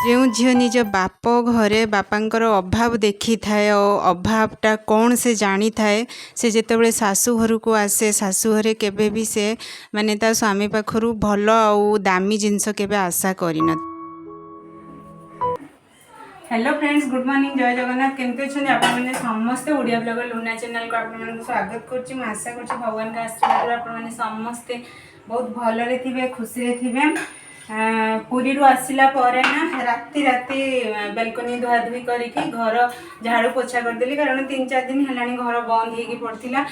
ଯେଉଁ ଝିଅ ନିଜ ବାପ ଘରେ ବାପାଙ୍କର ଅଭାବ ଦେଖିଥାଏ ଓ ଅଭାବଟା କ'ଣ ସେ ଜାଣିଥାଏ, ସେ ଯେତେବେଳେ ଶାଶୁ ଘରକୁ ଆସେ ଶାଶୁ ଘରେ କେବେ ବି ସେ ମାନେ ତା ସ୍ୱାମୀ ପାଖରୁ ଭଲ ଆଉ ଦାମୀ ଜିନିଷ କେବେ ଆଶା କରିନଥାଏ। हेलो फ्रेंड्स, गुड मॉर्निंग, जय जगन्नाथ। केमती अच्छे आपने समस्ते ओडिया ब्लॉगर लुना चैनल को आपको स्वागत करुच्ची। आशा कर भगवान का आशीर्वाद आपने समस्ते बहुत भलरे थे, खुशी रे थे। पुरी रू आसला ना राति राति बेलकनी धुआ धुई करके घर झाड़ू पोछा करदेली, कारण 3-4 दिन है घर बंद हो पड़ता।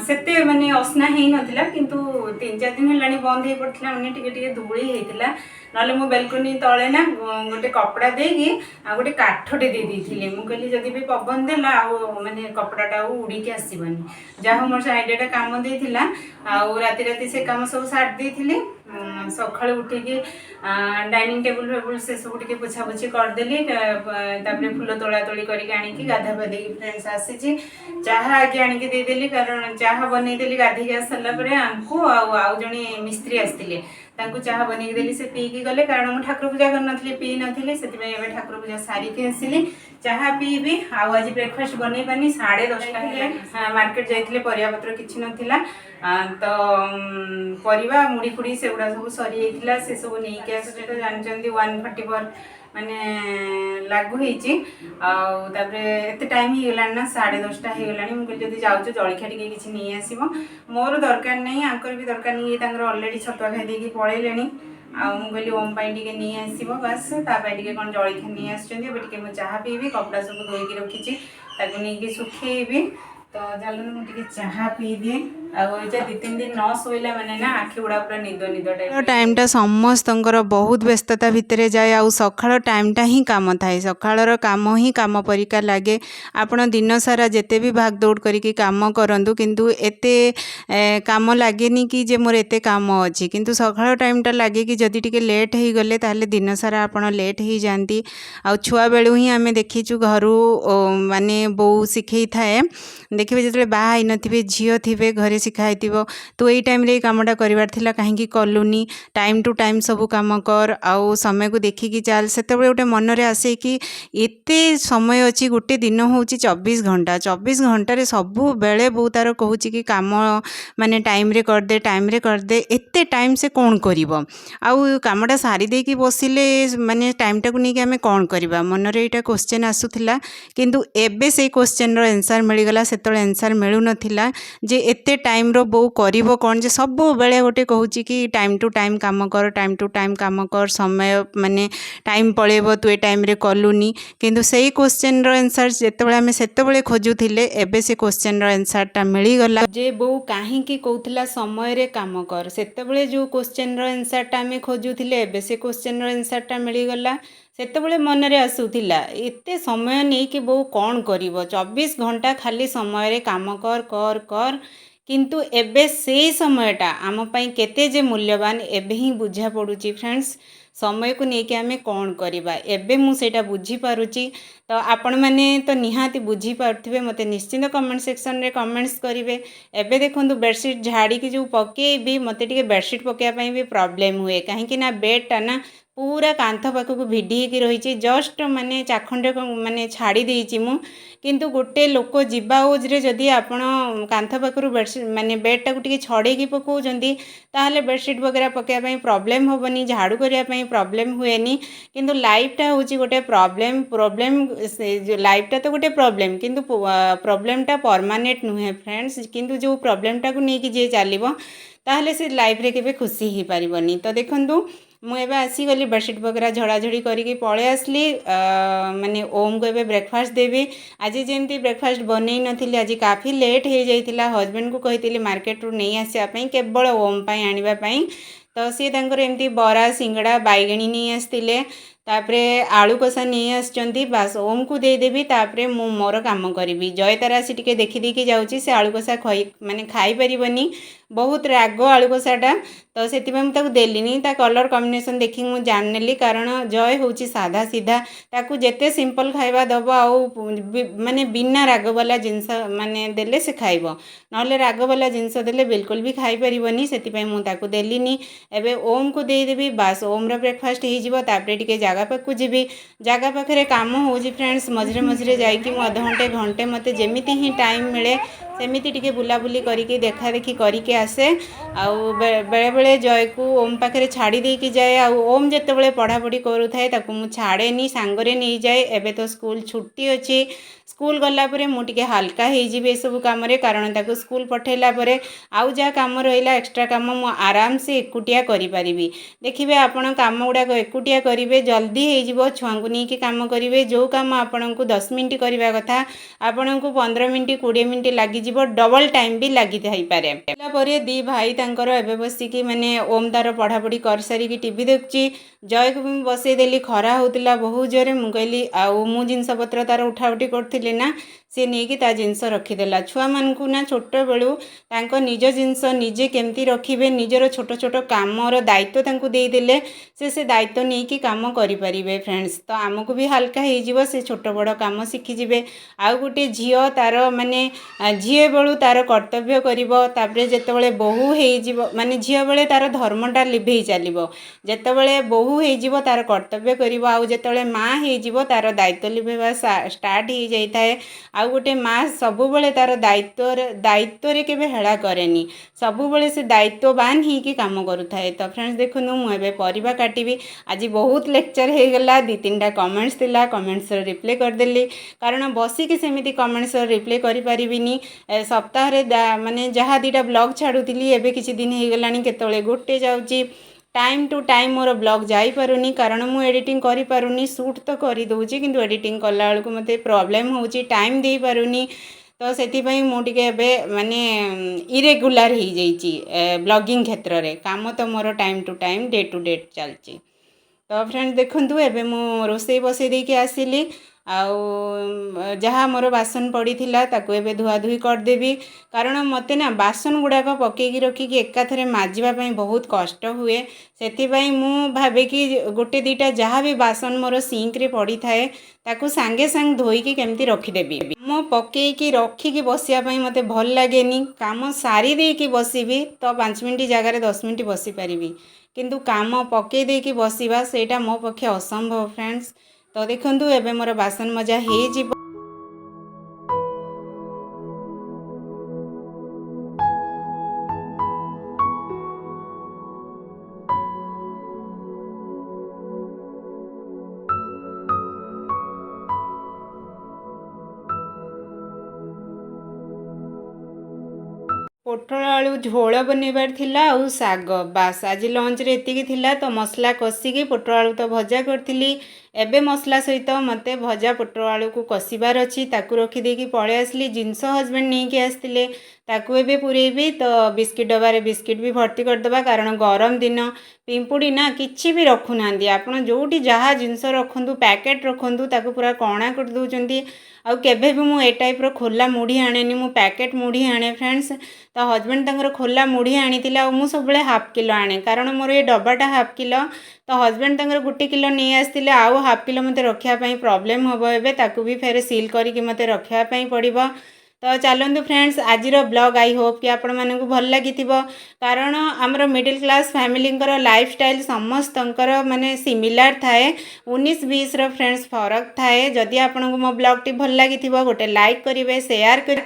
से माने असना ही नाला, किंतु 3-4 दिन है बंद हो पड़ता मैंने टे धूली होता ना मो बेलकनी तले ना गोटे कपड़ा देगी आ गोटे काठटे दे देती। मुझे जदि भी पवन देला माने कपड़ाटा उड़ी के आसबनी, जहाँ मोर से आइडियाटा काम देता। राति राति से काम सब सारी देती। सकाल उठिकी डाइनिंग टेबुल फेबुल से सब टे पोछापोछी करदेली, फूल तोला तोली करके आनिकी गाधा पाधे फ्रेंड्स आसी चाह आगे आनिकी देदेली, कारण चाह बनईदेली गाधे आस सारापर आमको आउ जड़े मिस्त्री आसते चाह बनई देली, से पीकी गले, कारण मुझे ठाकुर पूजा करनी पी नी से ठाकुर पूजा सारिकी आसिली चाह पीबी। आज ब्रेकफास्ट बनई पानी 10:30 मार्केट जाइए, परिवापत्र किसी नाला तो परिवा मुड़ी फुड़ी से गुड़ा सब सरी जाता, से सब नहीं आस तो जानते 144 माने लागू होते टाइम हो गला ना 10:30 हो गला। मुझे जब जाऊँ जलखिया टे किसी नहीं आसो, मोर दरकार नहीं, आंकर भी दरकार नहीं, ये अलरेडी छतुआ खाई पलैले। मुझे ओम पाई नहीं आसो, बास तापाई कौन जलखिया नहीं आसो। चाह पीबी, कपड़ा सब धोईकी रखी नहीं सुखेबी, तो चलो मुझे चाह पी दिए। 2-3 दिन न शोला मैंने ना आखि गुड़ा पूरा निद निद टाइमटा समस्त बहुत व्यस्तता भितर जाए। आ सकाळ टाइमटा ही काम थाए, सकाळर काम ही काम परिका लगे। आपण दिन सारा जिते भी भाग दौड़ करके काम करूँ, किंतु एते काम लगे कि जे मोर एते काम अच्छी, किंतु सकाळ टाइमटा लगे कि जदि टिके लेट हो गले ताहले दिन सारा आपण लेट हो जाती। आ छुआ बेलू ही आमे देखीचु घरू माने बो शिखई थाए, देखिए जो बाहा नथिबे झील थे घरे शिखाई तो यही टाइम रे कामटा करार थिला, कहीं कलुनी टाइम टू टाइम सब काम कर, आउ समय को देखिकी चल। से गोटे मनरे आसे कि एते समय अच्छी, गोटे दिन हूँ 24 घंटा, 24 घंटे सबू बेले बो तार कहूँ कि काम माने टाइम रे करदे, टाइम रे करदे, एते टाइम से कौन करिवो? आउ कामटा सारी देकी बसिले माने टाइमटा को लेकिन आमे कौन करवा? मनरे एटा क्वेश्चन आसुथिला, किंतु एबे से क्वेश्चन रो आंसर मिलगला। सेतळे आंसर मिलु नथिला जे एते टाइम रो बो करिवो कौन, जे सब बेले गोटे कहूँ कि टाइम टू टाइम काम कर, टाइम टू टाइम काम कर, समय माने टाइम पळेबो तु ए टाइम रे कलुनी। किंतु सेही क्वेश्चन रो आंसर जेतेबेले आमे सेतेबेले खोजुथिले, एबे से क्वेश्चन रो आंसरटा मिलिगला जे बो काहे कि कहउथिला समय रे काम कर। सेतेबेले जो क्वेश्चन रो आंसरटा आमे खोजुथिले, एबे से क्वेश्चन रो आंसरटा मिलिगला। सेतेबेले मनरे आसुथिला एते समय नहीं कि बो कौन करिवो, 24 घंटा खाली समय रे काम कर कर कर। किंतु एबे से समयटा आम पाई केते जे मूल्यवान एबे ही बुझा पड़ुची फ्रेंड्स। समय को लेकिन आमे कौन करवा एबे मु सेटा बुझी पारुची। तो आपण मैंने तो निहाती बुझी पारुथिबे, मते निश्चिंत कमेंट सेक्शन रे कमेंट्स करिवे। एबे देखंतु बेडशीट झाड़ी की जो पकेबी, मते टिके बेडशीट पकेया पई भी प्रॉब्लम हुए, कहीं ना बेडटा ना पूरा कांथ पाखक भिडी होगी रही, जस्ट माने चाखंडे माने छाड़ी देइची मु। किंतु गोटे लोक जीवा उजरे जदि आपण कांथ पाखरु बेडशीट माने बेडटा को टिके छड़ेकी पकाउछंती, ताहले बेडशीट वगैरह पकेया पई प्रॉब्लम होबनी, झाड़ू करिया पई प्रॉब्लम हुएनी। किंतु लाइफटा होची गोटे प्रॉब्लम लाइफटा तो गोटे प्रॉब्लम, किंतु प्रॉब्लमटा परमानेंट नुहे फ्रेंड्स। किंतु जो प्रॉब्लमटा को लेकिन जे चलिबो ताहले से लाइफ रे केबे खुशी ही पारिबनी। तो देखंतु मुझे आसीगली बेडशीट वगैरह झड़ाझड़ी करके पलि आसली। माने ओम को एबे ब्रेकफास्ट देवी। आज जमी ब्रेकफास्ट बनई नी, आज काफ़ी लेट हो जाता। हजबैंड को कही मार्केट रू नहीं आसापी, केवल ओम पाई आनिबापी। तो सी एमती बरा सिंगड़ा बैगणी नहीं आसते, तापरे आलू कषा नहीं आसचंती, बास ओम को देदेवी। तापरे मु मोर काम करी। जय तार आसी टिके देखी देखी जाऊँगी, से आलू कषा माने खाई परिबनी। बहुत राग आलू कषाटा तो से देली ता कलर कॉम्बिनेशन देखी मुझे जान कारण जय हूँ साधा सीधा ताकू जिते सिंपल खाଇବା दब माने बिना राग वाला जिनस माने देले से खाइब नले राग वाला जिनस देले बिल्कुल भी खाई परिबनी से मुझे देलीनी एबे ओम को देदेवी बास ओम रो ब्रेकफास्ट हो टिके जगह पाक जी जगह पाखे काम हो फ्रेंड्स मझे मझे जाकि अध घंटे घंटे मत जमीती ही टाइम मिले सेमिति टिके बुलाबुली करके देखा देखी करके आसे आउ बेले बेले जय को ओम पाखे छाड़ी देकी जाए आ ओम जिते पढ़ापढ़ी करूए ताकू मु छाड़ेनी सांगरे नहीं जाए एबे तो स्कूल छुट्टी अच्छी स्कूल गलापर मुझे हाल्का हो सब कम कारण ताकू स्कूल पठेला परे आउ जहाँ कम रहा एक्सट्रा कम मु आराम से एकुटिया करी देखिए आपण कम गुड़ाक एकुटिया करेंगे जल्दी हो छुआ को लेकिन कम करेंगे जो कम आपण को 10 मिनट करने कथा आपण को 15 मिनट 20 मिनट लगी डबल टाइम भी लगी पारे दी भाई तांकर एबे बसिकी माने ओम तार पढ़ापढ़ी कर सारिकी टीवी देखुची जय को भी बसईदेली खरा होता बहुत जोरे मुझे आउ मु जिनस पत्र तार उठा उठी करी ना सी नहीं ता जिनस रखीदेला छुआ मानू ना छोट बेलू तांको निज जिनस निजे केमती रखिबे निजर छोट छोट कामर दायित्व तांको देदेले से दायित्व नहीं कि काम करें फ्रेंड्स तो आमको भी हल्का हो से छोट बड़ काम शिखिजे आउ गोटे झील तार माने झील बेलू तार कर्तव्य कर जिते बोहू हो माने झील बेले तार धर्मटा लिभे चलो जिते बोहू हो तार कर्तव्य कर जिते माँ हो तार दायित्व लिभेवा स्टार्ट हो जाए आउ गोटे माँ सबुबले तार दायित्व रे केबे हेला करेनी सबुबले से दायित्ववान ही कि काम करुए तो फ्रेंड्स देखु मुझे परिवा काटिबी आज बहुत लेक्चर हो गला 2-3टा कमेंट्स थिला कमेंट्स रिप्लाई करदेली कारण बसिकी सेमिति कमेंट्स रिप्लाई करि परिबिनी सप्ताह रे माने जहाँ 2टा ब्लॉग छाड़ुली एबे किछि दिन हो गलानी केतळे गोटे जाउची टाइम टू टाइम मोर ब्लॉग जाई पारुनी कारण मु एडिटिंग करि पारुनी शूट तो करि दउची किंतु एडिटिंग कला बेलू मते प्रॉब्लम होउची टाइम दे पारुनी तो से मुझे माने इरेगुलार हो जाइए ब्लॉगिंग क्षेत्र में काम तो more time to time day to day चलती तो फ्रेंड्स देखंतु एबे मु रोसई बसई देके आसिली आउ जहाँ मोर बासन पड़ी ताकू एबे धुआ धुई करदेवी कारण मते ना बासन गुड़ाक पकईकी रखिकी एकाथरे माजिबा बहुत कष्ट हुए से मु भावे कि गोटे 2टा जहाँ भी बासन मोर सिंक रे पड़ी थाए ताकू सांगे सांग धोईकी केमती रखिदेवी मो पकईकी रखिकी बसिया मते भल लागेनी काम सारी देकी बसिबी तो 5 मिनट जगार 10 मिनट बसी पारिबी किंतु काम पकई देकी बसिबा सेटा मो पक्षे असंभव फ्रेंड्स तो देखंतु एबे मोर बासन मजा हे जीव पोटल आलू झोल बनइबार थिला आउ साग बास आज लंच रे एतिकी थिला तो मसला कषिकी पोटल आलू तो भजा करथिली एबे मसला सहित मते भजा पोटल आलू को कषिबार अछि ताकू रखी देकी पळे आसली जिनस हस्बैंड नहीं के आस्तिले ताकू एबे पुरेबी तो बिस्किट डबारे बिस्किट भी भर्ती करदेबा कारण गरम दिन पिंपुड़ी ना किछि भी रखु नांदी आपण जोटी जहा जिनस रखंतु पैकेट रखंतु ताकू पूरा कणा कर दउचंती आउ केबे भी मु ए टाइप रो खोला मुढ़ी आनेनी मु पैकेट मुढ़ी आने फ्रेंड्स तो हस्बैंड तंगर खोला मुढ़ी आनीतिला आ मु सब हाफ किलो आने कारण मोर ये डब्बाटा हाफ किलो तो हस्बैंड तंगर 1 किलो नहीं आसतिले आउ हाफ किलो मते रखिया पई प्रॉब्लम होबो एबे ताकू भी फेर सील करके मते रखिया पई पड़िबो तो चलतु फ्रेंड्स आज ब्लॉग आई होप कि आपण मानक भल लगी कारण आमर मिडिल क्लास फैमिली लाइफस्टाइल समस्त माने सिमिलर थाए 19-20 फ्रेंड्स फरक थाए जदि आपन को मो ब्लॉग टी भल लगी गोटे लाइक करेंगे शेयर कर